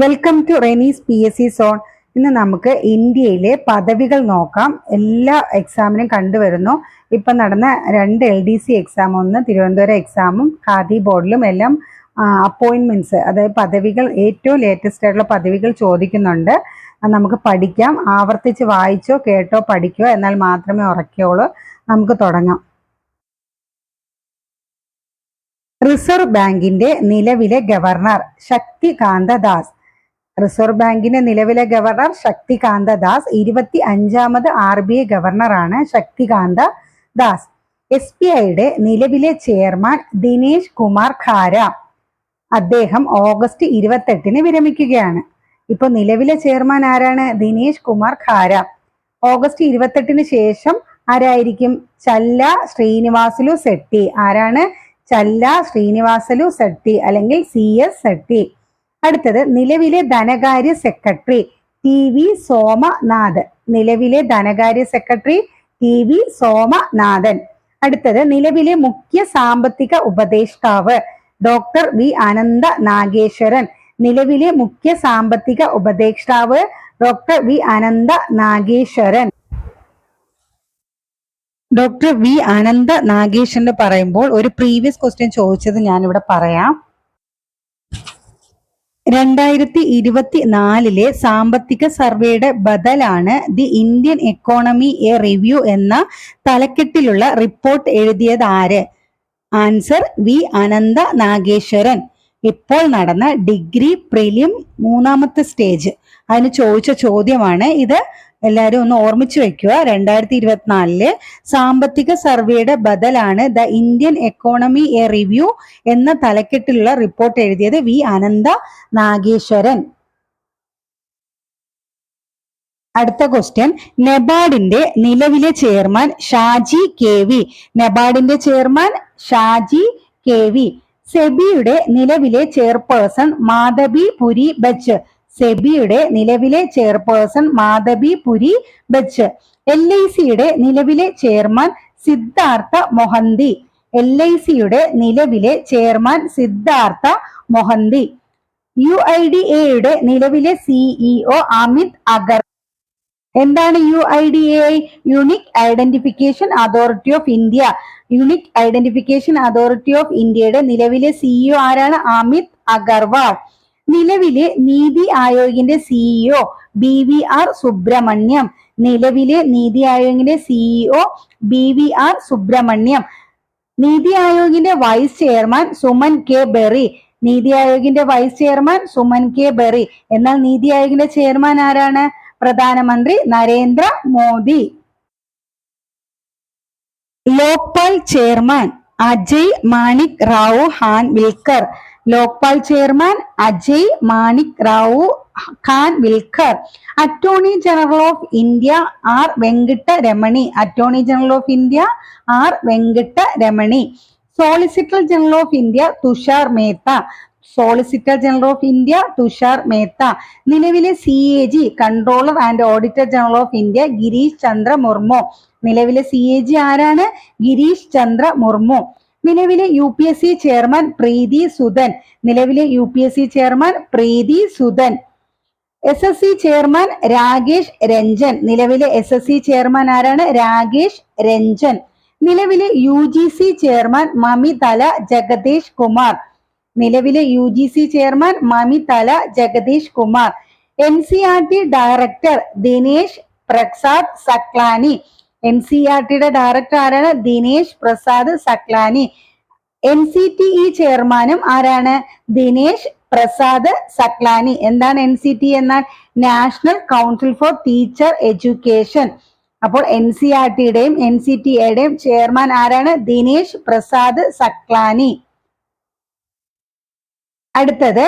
Welcome to Renee's PSC zone. ഇന്ന് നമുക്ക് ഇന്ത്യയിലെ പദവികൾ നോക്കാം. എല്ലാ എക്സാമിനും കണ്ടുവരുന്നു. ഇപ്പം നടന്ന 2 LDC എക്സാം, ഒന്ന് തിരുവനന്തപുരം എക്സാമും ഖാദി ബോർഡിലും എല്ലാം അപ്പോയിൻമെന്റ്സ്, അതായത് പദവികൾ, ഏറ്റവും ലേറ്റസ്റ്റ് ആയിട്ടുള്ള പദവികൾ ചോദിക്കുന്നുണ്ട്. നമുക്ക് പഠിക്കാം. ആവർത്തിച്ച് വായിച്ചോ കേട്ടോ പഠിക്കോ, എന്നാൽ മാത്രമേ ഉറയ്ക്കുള്ളൂ. നമുക്ക് തുടങ്ങാം. റിസർവ് ബാങ്കിന്റെ നിലവിലെ ഗവർണർ ശക്തികാന്ത ദാസ്. റിസർവ് ബാങ്കിന്റെ നിലവിലെ ഗവർണർ ശക്തികാന്ത ദാസ്. 25ാമത് RBI ഗവർണറാണ് ശക്തികാന്ത ദാസ്. SBIയുടെ നിലവിലെ ചെയർമാൻ ദിനേശ് കുമാർ ഖാര. അദ്ദേഹം ഓഗസ്റ്റ് 28-ന് വിരമിക്കുകയാണ്. ഇപ്പൊ നിലവിലെ ചെയർമാൻ ആരാണ്? ദിനേശ് കുമാർ ഖാര. ഓഗസ്റ്റ് 28-ന് ശേഷം ആരായിരിക്കും? ചല്ല ശ്രീനിവാസലു സെട്ടി. ആരാണ്? ചല്ല ശ്രീനിവാസലു സെട്ടി അല്ലെങ്കിൽ CS സെട്ടി. അടുത്തത് നിലവിലെ ധനകാര്യ സെക്രട്ടറി TV സോമനാഥ്. നിലവിലെ ധനകാര്യ സെക്രട്ടറി TV സോമനാഥൻ. അടുത്തത് നിലവിലെ മുഖ്യ സാമ്പത്തിക ഉപദേഷ്ടാവ് ഡോക്ടർ V അനന്ത നാഗേശ്വരൻ. നിലവിലെ മുഖ്യ സാമ്പത്തിക ഉപദേഷ്ടാവ് doctor V Anantha Nageswaran. Doctor V Anantha Nageswaran പറയുമ്പോൾ ഒരു പ്രീവിയസ് ക്വസ്റ്റ്യൻ ചോദിച്ചത് ഞാനിവിടെ പറയാം. 2024 സാമ്പത്തിക സർവേയുടെ ബദലാണ് the Indian economy a review എന്ന തലക്കെട്ടിലുള്ള റിപ്പോർട്ട് എഴുതിയത് ആര്? Answer V Anantha Nageswaran. ഇപ്പോൾ നടന്ന ഡിഗ്രി പ്രിലിം 3ാമത്തെ സ്റ്റേജ് അതിന് ചോദിച്ച ചോദ്യമാണ് ഇത്. എല്ലാവരും ഒന്ന് ഓർമ്മിച്ചു വെക്കുക. 2024 സാമ്പത്തിക സർവേയുടെ ബദലാണ് the Indian economy a review എന്ന തലക്കെട്ടിലുള്ള റിപ്പോർട്ട് എഴുതിയത് V അനന്ത നാഗേശ്വരൻ. അടുത്ത ക്വസ്റ്റ്യൻ, നെബാർഡിന്റെ നിലവിലെ ചെയർമാൻ ഷാജി KV. നെബാർഡിന്റെ ചെയർമാൻ ഷാജി KV. സെബിയുടെ നിലവിലെ ചെയർപേഴ്സൺ മാധബി പുരി ബച്ച്. സെബിയുടെ നിലവിലെ ചെയർപേഴ്സൺ മാധബി പുരി ബച്ച്. LICയുടെ നിലവിലെ ചെയർമാൻ സിദ്ധാർത്ഥ മൊഹന്തി. LICയുടെ നിലവിലെ ചെയർമാൻ സിദ്ധാർത്ഥ മൊഹന്തി. UIDAയുടെ നിലവിലെ CEO അമിത് അഗർ. എന്താണ് UIDA? Unique identification authority of India. Unique identification authority of ഇന്ത്യയുടെ നിലവിലെ CEO ആരാണ്? അമിത് അഗർവാൾ. നിലവിലെ നീതി ആയോഗിന്റെ CEO BVR സുബ്രഹ്മണ്യം. നിലവിലെ നീതി ആയോഗിന്റെ CEO BVR സുബ്രഹ്മണ്യം. നീതി ആയോഗിന്റെ vice chairman Suman K Bery. Niti ആയോഗിന്റെ vice chairman Suman K Bery. എന്നാൽ നീതി ആയോഗിന്റെ ചെയർമാൻ ആരാണ്? പ്രധാനമന്ത്രി Narendra Modi. Lokpal chairman Ajay Manik Rao Khanwilkar. Lokpal chairman Ajay Manik Rao Khanwilkar. Attorney general of India R Venkata Ramani. Attorney general of India R Venkata Ramani. Solicitor general of India Tushar Mehta. Solicitor general of India Tushar Mehta. നിലവിലെ CAG controller and auditor general of India Girish Chandra Murmu. നിലവിലെ CAG ആരാണ്? ഗിരീഷ് ചന്ദ്ര മുർമു. നിലവിലെ UPSC chairman Preeti Sudan. നിലവിലെ UPSC chairman Preeti Sudan. SSC chairman Rakesh Ranjan. നിലവിലെ SSC chairman ആരാണ്? രാകേഷ് രഞ്ജൻ. നിലവിലെ UGC chairman Mamidala Jagadesh Kumar. നിലവിലെ UGC chairman Mamidala Jagadesh Kumar. NCERT director Dinesh Prasad Saklani. NCERTയുടെ ഡയറക്ടർ ആരാണ്? ദിനേശ് പ്രസാദ് സക്ലാനി. NCTE ചെയർമാനും ആരാണ്? ദിനേശ് പ്രസാദ് സക്ലാനി. എന്താണ് NCTE എന്നാൽ? National council for teacher education. അപ്പോൾ NCERTയുടെയും NCTAയുടെയും ചെയർമാൻ ആരാണ്? ദിനേശ് പ്രസാദ് സക്ലാനി. അടുത്തത്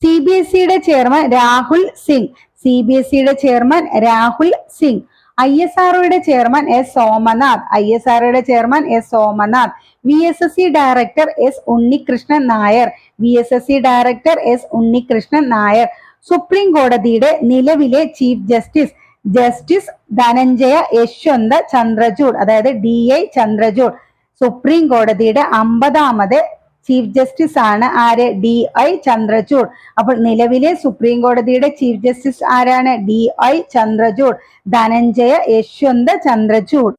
CBSEയുടെ ചെയർമാൻ രാഹുൽ സിംഗ്. CBSEയുടെ ചെയർമാൻ രാഹുൽ സിംഗ്. ISROയുടെ ചെയർമാൻ S സോമനാഥ്. ISROയുടെ chairman S Somanath. VSSC director S Unnikrishnan Nair. VSSC director S Unnikrishnan Nair. Supreme കോടതിയുടെ നിലവിലെ chief justice justice Dhananjaya Yashwant Chandrachud, അതായത് DI ചന്ദ്രചൂഡ്. സുപ്രീം കോടതിയുടെ 50ാമത് ചീഫ് ജസ്റ്റിസ് ആണ് ആര്? DI ചന്ദ്രചൂഡ്. അപ്പോൾ നിലവിലെ സുപ്രീം കോടതിയുടെ ചീഫ് ജസ്റ്റിസ് ആരാണ്? DI ചന്ദ്രചൂഡ്, ധനഞ്ജയ യശ്വന്ത് ചന്ദ്രചൂഡ്.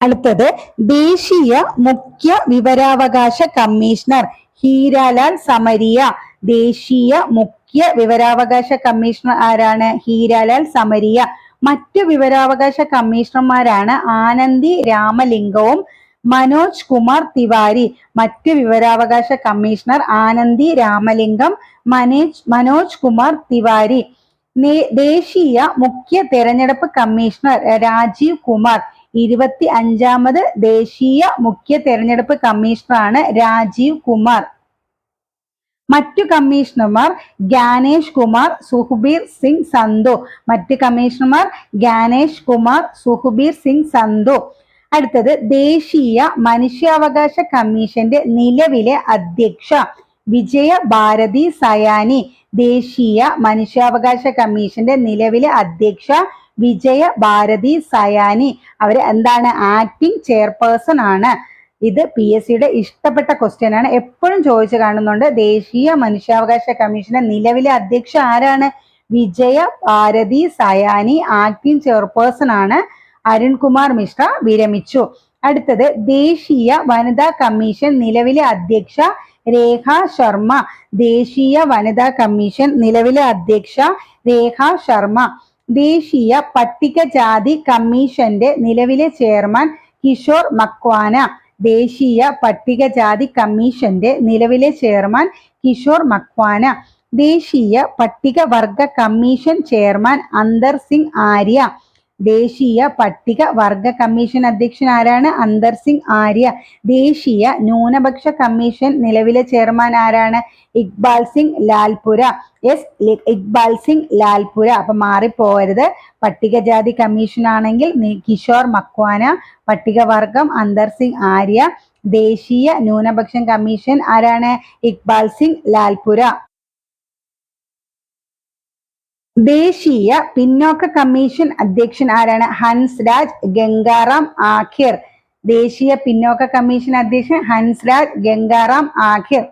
അടുത്തത് ദേശീയ മുഖ്യ വിവരാവകാശ കമ്മീഷണർ ഹീരാലാൽ സമരിയ. ദേശീയ മുഖ്യ വിവരാവകാശ കമ്മീഷണർ ആരാണ്? ഹീരാലാൽ സമരിയ. മറ്റു വിവരാവകാശ കമ്മീഷണർമാരാണ് ആനന്ദി രാമലിംഗവും മനോജ് കുമാർ തിവാരി. മറ്റു വിവരാവകാശ കമ്മീഷണർ ആനന്ദി രാമലിംഗം, മനോജ് കുമാർ തിവാരി. ദേശീയ മുഖ്യ തെരഞ്ഞെടുപ്പ് കമ്മീഷണർ രാജീവ് കുമാർ. 25ാമത് ദേശീയ മുഖ്യ തെരഞ്ഞെടുപ്പ് കമ്മീഷണറാണ് രാജീവ് കുമാർ. മറ്റു കമ്മീഷണർമാർ ജ്ഞാനേഷ് കുമാർ, സുഖ്ബീർ സിംഗ് സന്ധു. മറ്റു കമ്മീഷണർമാർ ജ്ഞാനേഷ് കുമാർ, സുഖ്ബീർ സിംഗ് സന്ധു. അടുത്തത് ദേശീയ മനുഷ്യാവകാശ കമ്മീഷന്റെ നിലവിലെ അധ്യക്ഷ വിജയ ഭാരതി സയാനി. ദേശീയ മനുഷ്യാവകാശ കമ്മീഷന്റെ നിലവിലെ അധ്യക്ഷ വിജയ ഭാരതി സയാനി. അവര് എന്താണ്? ആക്ടിംഗ് ചെയർപേഴ്സൺ ആണ്. ഇത് PSCയുടെ ഇഷ്ടപ്പെട്ട ക്വസ്റ്റ്യൻ ആണ്, എപ്പോഴും ചോദിച്ചു കാണുന്നുണ്ട്. ദേശീയ മനുഷ്യാവകാശ കമ്മീഷന്റെ നിലവിലെ അധ്യക്ഷ ആരാണ്? വിജയ ഭാരതി സയാനി, ആക്ടിംഗ് ചെയർപേഴ്സൺ ആണ്. അരുൺകുമാർ മിശ്ര വിരമിച്ചു. അടുത്തത് ദേശീയ വനിതാ കമ്മീഷൻ നിലവിലെ അധ്യക്ഷ രേഖ ശർമ്മ. ദേശീയ വനിതാ കമ്മീഷൻ നിലവിലെ അധ്യക്ഷ രേഖ ശർമ്മ. ദേശീയ പട്ടികജാതി കമ്മീഷന്റെ നിലവിലെ ചെയർമാൻ കിഷോർ മക്വാന. ദേശീയ പട്ടികജാതി കമ്മീഷന്റെ നിലവിലെ ചെയർമാൻ കിഷോർ മക്വാന. ദേശീയ പട്ടികവർഗ കമ്മീഷൻ ചെയർമാൻ അന്തർ സിംഗ് ആര്യ. ദേശീയ പട്ടിക വർഗ കമ്മീഷൻ അധ്യക്ഷൻ ആരാണ്? അന്തർ സിംഗ് ആര്യ. ദേശീയ ന്യൂനപക്ഷ കമ്മീഷൻ നിലവിലെ ചെയർമാൻ ആരാണ്? ഇക്ബാൽ സിംഗ് ലാൽപുര. ഇക്ബാൽ സിംഗ് ലാൽപുര. അപ്പൊ മാറിപ്പോകരുത്. പട്ടികജാതി കമ്മീഷൻ ആണെങ്കിൽ കിഷോർ മക്വാന, പട്ടികവർഗം അന്തർ സിംഗ് ആര്യ, ദേശീയ ന്യൂനപക്ഷ കമ്മീഷൻ ആരാണ്? ഇക്ബാൽ സിംഗ് ലാൽപുര. ദേശീയ പിന്നോക്ക കമ്മീഷൻ അധ്യക്ഷൻ ആരാണ്? ഹൻസ്രാജ് ഗംഗാറാം ആഖിർ. ദേശീയ പിന്നോക്ക കമ്മീഷൻ അധ്യക്ഷൻ ഹൻസ്രാജ് ഗംഗാറാം ആഖിർ.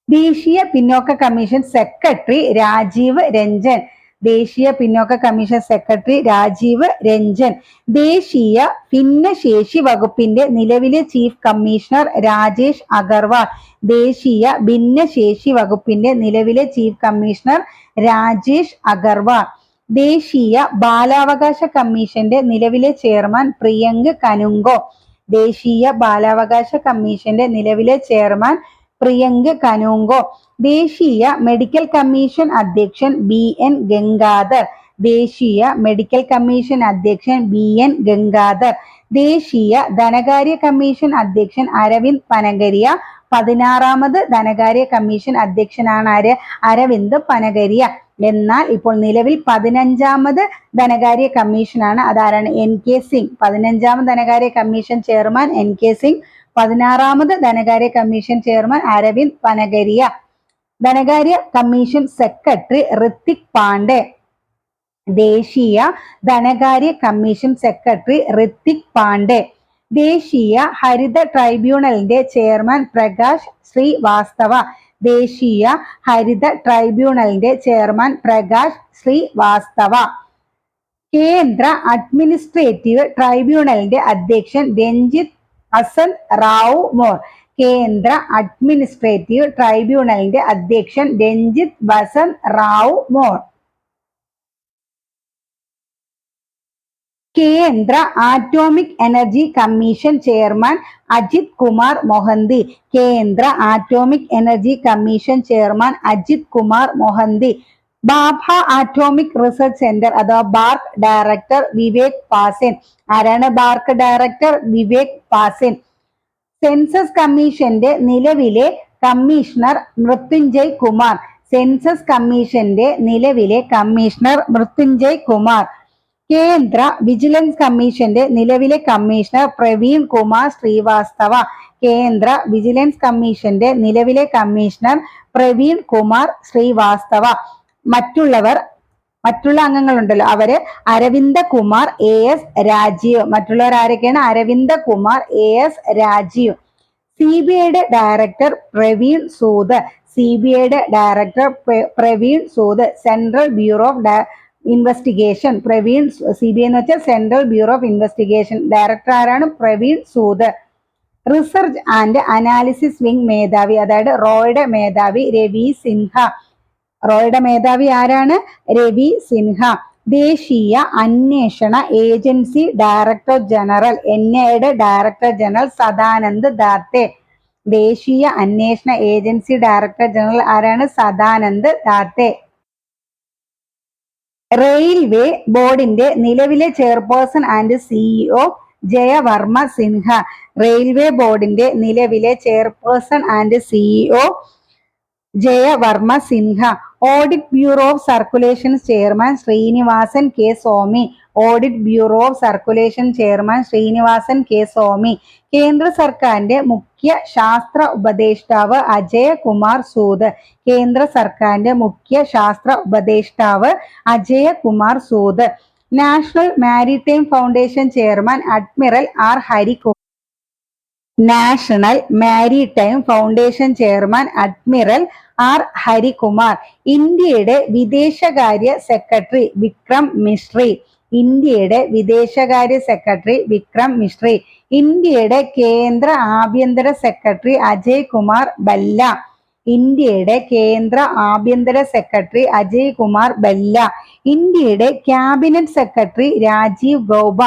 ദേശീയ പിന്നോക്ക കമ്മീഷൻ സെക്രട്ടറി രാജീവ് രഞ്ജൻ. ദേശീയ പിന്നോക്ക കമ്മീഷൻ സെക്രട്ടറി രാജീവ് രഞ്ജൻ. ദേശീയ ഭിന്നശേഷി വകുപ്പിന്റെ നിലവിലെ ചീഫ് കമ്മീഷണർ രാജേഷ് അഗർവാൾ. ദേശീയ ഭിന്നശേഷി വകുപ്പിന്റെ നിലവിലെ ചീഫ് കമ്മീഷണർ രാജേഷ് അഗർവാൾ. ദേശീയ ബാലാവകാശ കമ്മീഷന്റെ നിലവിലെ ചെയർമാൻ പ്രിയങ്ക് കനുങ്കോ. ദേശീയ ബാലാവകാശ കമ്മീഷന്റെ നിലവിലെ ചെയർമാൻ പ്രിയങ്ക് കനുങ്കോ. ദേശീയ മെഡിക്കൽ കമ്മീഷൻ അധ്യക്ഷൻ BN ഗംഗാധർ. ദേശീയ മെഡിക്കൽ കമ്മീഷൻ അധ്യക്ഷൻ BN ഗംഗാധർ. ദേശീയ ധനകാര്യ കമ്മീഷൻ അധ്യക്ഷൻ അരവിന്ദ് പനഗരിയ. 16ാമത് ധനകാര്യ കമ്മീഷൻ അധ്യക്ഷനാണ് ആര്? അരവിന്ദ് പനഗരിയ. എന്നാൽ ഇപ്പോൾ നിലവിൽ 15ാമത് ധനകാര്യ കമ്മീഷനാണ്. അതാരാണ്? NK സിംഗ്. 15ാമത് ധനകാര്യ കമ്മീഷൻ ചെയർമാൻ NK സിംഗ്. 16ാമത് ധനകാര്യ കമ്മീഷൻ ചെയർമാൻ അരവിന്ദ് പനഗരിയ. ധനകാര്യ കമ്മീഷൻ സെക്രട്ടറി ഋത്തിക് പാണ്ഡെ. ദേശീയ ധനകാര്യ കമ്മീഷൻ സെക്രട്ടറി ഋത്തിക് പാണ്ഡെ. ദേശീയ ഹരിത ട്രൈബ്യൂണലിന്റെ ചെയർമാൻ പ്രകാശ് ശ്രീവാസ്തവ. ദേശീയ ഹരിത ട്രൈബ്യൂണലിന്റെ ചെയർമാൻ പ്രകാശ് ശ്രീവാസ്തവ. കേന്ദ്ര അഡ്മിനിസ്ട്രേറ്റീവ് ട്രൈബ്യൂണലിന്റെ അധ്യക്ഷൻ രഞ്ജിത്ത് വസന്ത് റാവു മോർ. കേന്ദ്ര അഡ്മിനിസ്ട്രേറ്റീവ് ട്രൈബ്യൂണലിന്റെ അധ്യക്ഷൻ രഞ്ജിത്ത് വസന്ത് റാവു മോർ. കേന്ദ്ര atomic energy commission chairman Ajit Kumar Mohanty. കേന്ദ്ര atomic energy commission chairman Ajit Kumar Mohanty. Bhabha atomic research centre അഥവാ ബാർക്ക് ഡയറക്ടർ വിവേക് പാസിൻ. ആരാണ് BARC director? Vivek Bhasin. Census കമ്മീഷന്റെ നിലവിലെ കമ്മീഷണർ മൃത്യുഞ്ജയ് കുമാർ. സെൻസസ് കമ്മീഷന്റെ നിലവിലെ കമ്മീഷണർ മൃത്യുഞ്ജയ് കുമാർ. കേന്ദ്ര വിജിലൻസ് കമ്മീഷന്റെ നിലവിലെ കമ്മീഷണർ പ്രവീൺ കുമാർ ശ്രീവാസ്തവ. കേന്ദ്ര വിജിലൻസ് കമ്മീഷന്റെ നിലവിലെ കമ്മീഷണർ പ്രവീൺ കുമാർ ശ്രീവാസ്തവ. മറ്റുള്ള അംഗങ്ങളുണ്ടല്ലോ അവര് അരവിന്ദ കുമാർ AS രാജീവ്. മറ്റുള്ളവർ ആരൊക്കെയാണ്? അരവിന്ദ കുമാർ AS രാജീവ്. CBIയുടെ ഡയറക്ടർ പ്രവീൺ സൂദ്. CBIയുടെ director Praveen Sood. Central bureau of investigation. CBI എന്ന് വെച്ചാൽ central bureau of investigation. Director ആരാണ്? Praveen Sood. Research and analysis wing മേധാവി, അതായത് റോയുടെ മേധാവി രവി സിൻഹ. റോയുടെ മേധാവി ആരാണ്? രവി സിൻഹ. ദേശീയ അന്വേഷണ ഏജൻസി ഡയറക്ടർ ജനറൽ NIAയുടെ ഡയറക്ടർ ജനറൽ സദാനന്ദ് ദാത്തെ. ദേശീയ അന്വേഷണ ഏജൻസി ഡയറക്ടർ ജനറൽ ആരാണ്? സദാനന്ദ് ദാത്തെ. റെയിൽവേ ബോർഡിന്റെ നിലവിലെ chairperson and CEO Jaya Varma Sinha. Railway ബോർഡിന്റെ നിലവിലെ chairperson and CEO Jaya Varma Sinha. Audit bureau of circulation chairman Srinivasan K Swamy. Audit bureau of circulation chairman Srinivasan K Swamy. കേന്ദ്ര സർക്കാരിന്റെ മുഖ്യ ശാസ്ത്ര ഉപദേഷ്ടാവ് അജയ് കുമാർ സൂദ്. കേന്ദ്ര സർക്കാരിന്റെ മുഖ്യ ശാസ്ത്ര ഉപദേഷ്ടാവ് Ajay Kumar Sood. National maritime foundation chairman admiral R Harikumar. National maritime foundation chairman admiral R Harikumar. ഇന്ത്യയുടെ വിദേശകാര്യ സെക്രട്ടറി വിക്രം മിശ്രി. ഇന്ത്യയുടെ വിദേശകാര്യ സെക്രട്ടറി വിക്രം മിശ്രി. ഇന്ത്യയുടെ കേന്ദ്ര ആഭ്യന്തര സെക്രട്ടറി അജയ് കുമാർ ഭല്ല. ഇന്ത്യയുടെ കേന്ദ്ര ആഭ്യന്തര സെക്രട്ടറി അജയ് കുമാർ ഭല്ല. ഇന്ത്യയുടെ ക്യാബിനറ്റ് സെക്രട്ടറി രാജീവ് ഗൗബ.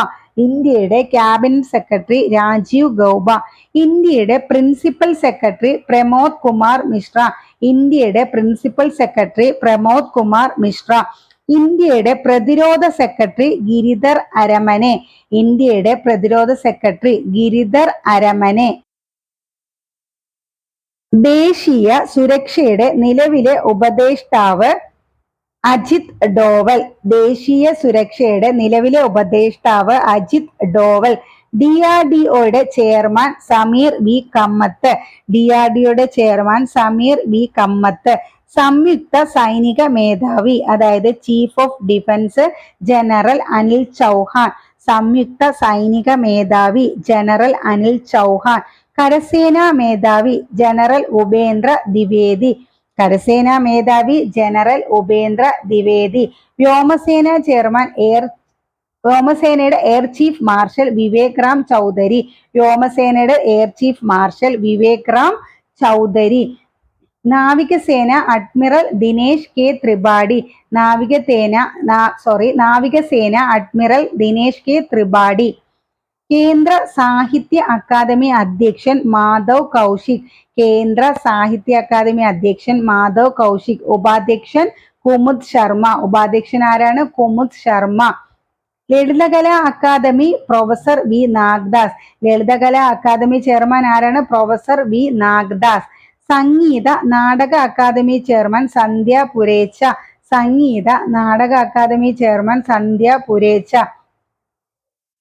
ഇന്ത്യയുടെ ക്യാബിനറ്റ് സെക്രട്ടറി രാജീവ് ഗൗബ. ഇന്ത്യയുടെ പ്രിൻസിപ്പൽ സെക്രട്ടറി പ്രമോദ് കുമാർ മിശ്ര. ഇന്ത്യയുടെ പ്രിൻസിപ്പൽ സെക്രട്ടറി പ്രമോദ് കുമാർ മിശ്ര. ഇന്ത്യയുടെ പ്രതിരോധ സെക്രട്ടറി ഗിരിധർ അരമനെ. ഇന്ത്യയുടെ പ്രതിരോധ സെക്രട്ടറി ഗിരിധർ അരമനെ. ദേശീയ സുരക്ഷയുടെ നിലവിലെ ഉപദേഷ്ടാവ് അജിത് ഡോവൽ. ദേശീയ സുരക്ഷയുടെ നിലവിലെ ഉപദേഷ്ടാവ് അജിത് ഡോവൽ. DRDOയുടെ ചെയർമാൻ സമീർ V കമ്മത്ത്. DRDOയുടെ ചെയർമാൻ സമീർ V കമ്മത്ത്. സംയുക്ത സൈനിക മേധാവി, അതായത് chief of defence general Anil Chauhan. സംയുക്ത സൈനിക മേധാവി ജനറൽ അനിൽ ചൗഹാൻ. കരസേനാ മേധാവി ജനറൽ ഉപേന്ദ്ര ദ്വിവേദി. കരസേനാ മേധാവി ജനറൽ ഉപേന്ദ്ര ദ്വിവേദി. വ്യോമസേന ചെയർമാൻ വ്യോമസേനയുടെ air chief marshal Vivek Ram Chaudhari. വ്യോമസേനയുടെ air chief marshal Vivek Ram Chaudhari. നാവികസേന അഡ്മിറൽ ദിനേശ് K ത്രിപാഠി. നാവികസേന അഡ്മിറൽ ദിനേശ് K ത്രിപാഠി. കേന്ദ്ര സാഹിത്യ അക്കാദമി അധ്യക്ഷൻ മാധവ് കൗശിക്. കേന്ദ്ര സാഹിത്യ അക്കാദമി അധ്യക്ഷൻ മാധവ് കൗശിക്. ഉപാധ്യക്ഷൻ കുമുദ് ശർമ്മ. ഉപാധ്യക്ഷൻ ആരാണ്? Kumud Sharma. Lalit Kala academy professor V Nagdas. Lalit Kala academy chairman ആരാണ്? Professor V Nagdas. Sangeet Natak academy chairman Sandhya Purecha. Sangeet Natak academy chairman Sandhya Purecha.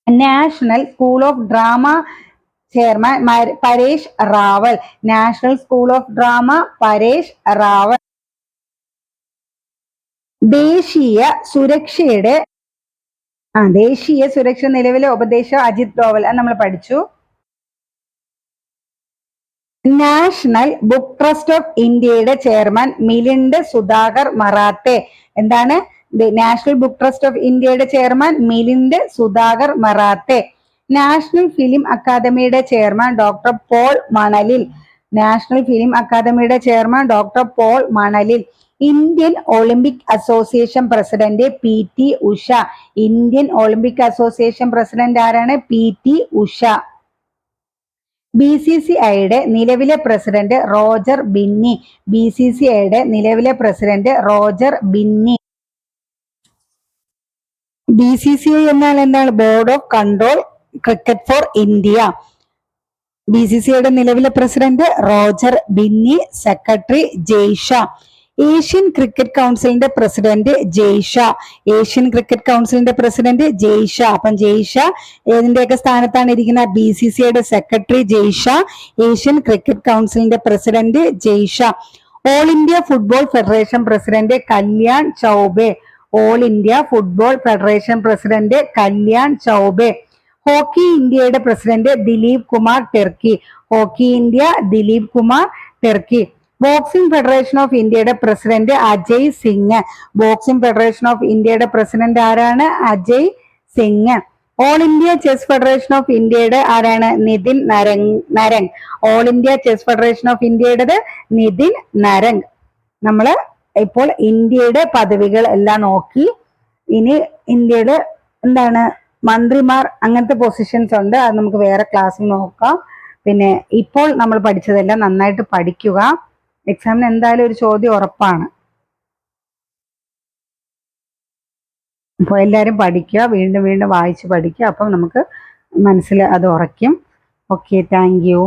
National school of drama chairman Paresh Rawal. National school of drama Paresh Rawal. ദേശീയ സുരക്ഷ നിലവിലെ ഉപദേശം അജിത് ഡോവൽ. അത് നമ്മൾ പഠിച്ചു. നാഷണൽ ബുക്ക് ട്രസ്റ്റ് ഓഫ് ഇന്ത്യയുടെ ചെയർമാൻ മിലിന്ദ് സുധാകർ മറാത്തെ. എന്താണ്? നാഷണൽ ബുക്ക് ട്രസ്റ്റ് ഓഫ് ഇന്ത്യയുടെ chairman Milind Sudhakar Marathe. National film അക്കാദമിയുടെ ചെയർമാൻ ഡോക്ടർ പോൾ മണലിൽ. നാഷണൽ ഫിലിം അക്കാദമിയുടെ ചെയർമാൻ ഡോക്ടർ പോൾ മണലിൽ. Indian Olympic association president PT Usha. Indian Olympic association president ആരാണ്? PT ഉഷ. BCCIയുടെ നിലവിലെ പ്രസിഡന്റ് റോജർ ബിന്നി. BCCIയുടെ നിലവിലെ പ്രസിഡന്റ് റോജർ ബിന്നി. BCCI എന്നാൽ എന്താണ്? Board of control cricket for India. BCCIയുടെ നിലവിലെ president Roger Binny. Secretary Jay Shah. Asian cricket കൗൺസിലിന്റെ പ്രസിഡന്റ് ജയ്ഷ. ഏഷ്യൻ ക്രിക്കറ്റ് കൗൺസിലിന്റെ പ്രസിഡന്റ് ജയ്ഷ. അപ്പം ജയ്ഷ ഏതിന്റെയൊക്കെ സ്ഥാനത്താണ് ഇരിക്കുന്നത്? BCCIയുടെ സെക്രട്ടറി ജയ്ഷ. ഏഷ്യൻ ക്രിക്കറ്റ് കൗൺസിലിന്റെ president Jay Shah. All India football federation president Kalyan Chaubey. All India football federation president Kalyan Chaubey. Hockey ഇന്ത്യയുടെ president Dilip Kumar Tirkey. Hockey India Dilip Kumar Tirkey. Boxing federation of ഇന്ത്യയുടെ president Ajay Singh. Boxing federation of ഇന്ത്യയുടെ പ്രസിഡന്റ് ആരാണ്? Ajay Singh. All India chess federation of ഇന്ത്യയുടെ ആരാണ്? Nitin Narang. All India chess federation of ഇന്ത്യയുടേത് നിതിൻ നരംഗ്. നമ്മള് ഇപ്പോൾ ഇന്ത്യയുടെ പദവികൾ എല്ലാം നോക്കി. ഇനി ഇന്ത്യയുടെ എന്താണ് മന്ത്രിമാർ അങ്ങനത്തെ പൊസിഷൻസ് ഉണ്ട്, അത് നമുക്ക് വേറെ ക്ലാസ്സിൽ നോക്കാം. പിന്നെ ഇപ്പോൾ നമ്മൾ പഠിച്ചതെല്ലാം നന്നായിട്ട് പഠിക്കുക. എക്സാമിന് എന്തായാലും ഒരു ചോദ്യം ഉറപ്പാണ്. അപ്പോൾ എല്ലാവരും പഠിക്കുക, വീണ്ടും വീണ്ടും വായിച്ച് പഠിക്കുക. അപ്പം നമുക്ക് മനസ്സിൽ അത് ഉറയ്ക്കും. Okay, thank you.